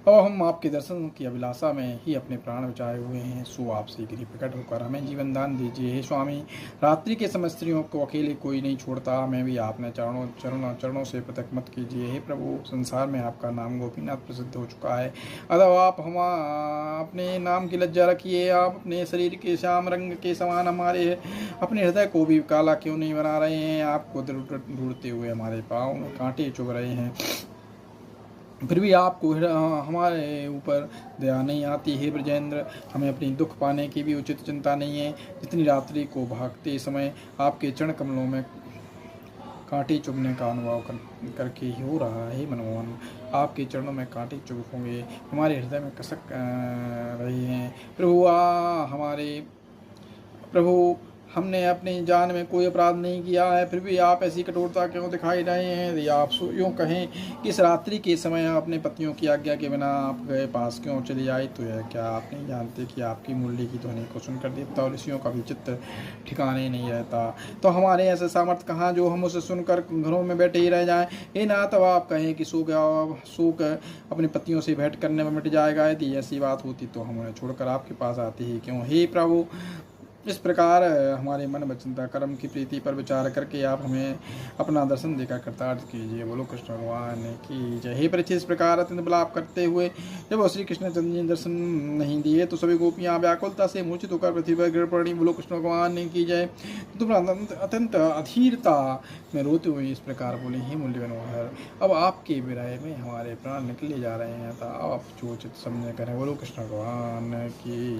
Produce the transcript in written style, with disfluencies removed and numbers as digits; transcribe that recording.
अब हम आपके दर्शन की अभिलाषा में ही अपने प्राण बचाए हुए हैं, सो आप शीघ्र ही प्रकट होकर हमें जीवन दान दीजिए। हे स्वामी, रात्रि के समय स्त्रियों को अकेले कोई नहीं छोड़ता, हमें भी आपने चरणों चरणों चरणों से पृथक मत कीजिए। हे प्रभु, संसार में आपका नाम गोपीनाथ प्रसिद्ध हो चुका है, अतः आप हम अपने नाम की लज्जा रखिए। आप अपने शरीर के श्याम रंग के समान हमारे अपने हृदय को भी काला क्यों नहीं बना रहे हैं? आपको ढूंढते हुए हमारे पाँव में कांटे चुभ रहे हैं, फिर भी आपको हमारे ऊपर दया नहीं आती। हे ब्रजेंद्र, हमें अपनी दुख पाने की भी उचित चिंता नहीं है, जितनी रात्रि को भागते समय आपके चरण कमलों में कांटे चुभने का अनुभव करके ही हो रहा है। मनमोहन, आपके चरणों में कांटे चुभ होंगे, हमारे हृदय में कसक रहे हैं। प्रभु हमारे प्रभु, हमने अपनी जान में कोई अपराध नहीं किया है, फिर भी आप ऐसी कठोरता क्यों दिखाई रहे हैं? यदि आप यूँ कहें कि इस रात्रि के समय अपने पतियों की आज्ञा के बिना आप गए पास क्यों चली आई, तो यह क्या आप नहीं जानते कि आपकी मुरली की ध्वनि को सुनकर देवता और ऋषियों का भी चित्त ठिकाने नहीं रहता? तो हमारे ऐसे सामर्थ्य कहाँ जो हम उसे सुनकर घरों में बैठे ही रह जाएं? हे ना, तब आप कहें कि शोक अपने पतियों से भेंट करने में मिट जाएगा। यदि ऐसी बात होती तो हम उन्हें छोड़कर आपके पास आते ही क्यों? हे प्रभु, इस प्रकार हमारे मन वचनता कर्म की प्रीति पर विचार करके आप हमें अपना दर्शन देकर कृतार्थ कीजिए। बोलो कृष्ण भगवान की जय। हे परीक्षित, इस प्रकार अत्यंत विलाप करते हुए जब श्री कृष्ण चंद्र जी ने दर्शन नहीं दिए तो सभी गोपियां व्याकुलता से मूर्छित होकर पृथ्वी पर गिर पड़ी। बोलो कृष्ण भगवान की जय। तुम अत्यंत अधीरता में रोते हुए इस प्रकार बोले, हे मूल्य मनोहर, अब आपके विरह में हमारे प्राण निकले जा रहे हैं, तो आप जो उचित समझ करें। बोलो कृष्ण भगवान की।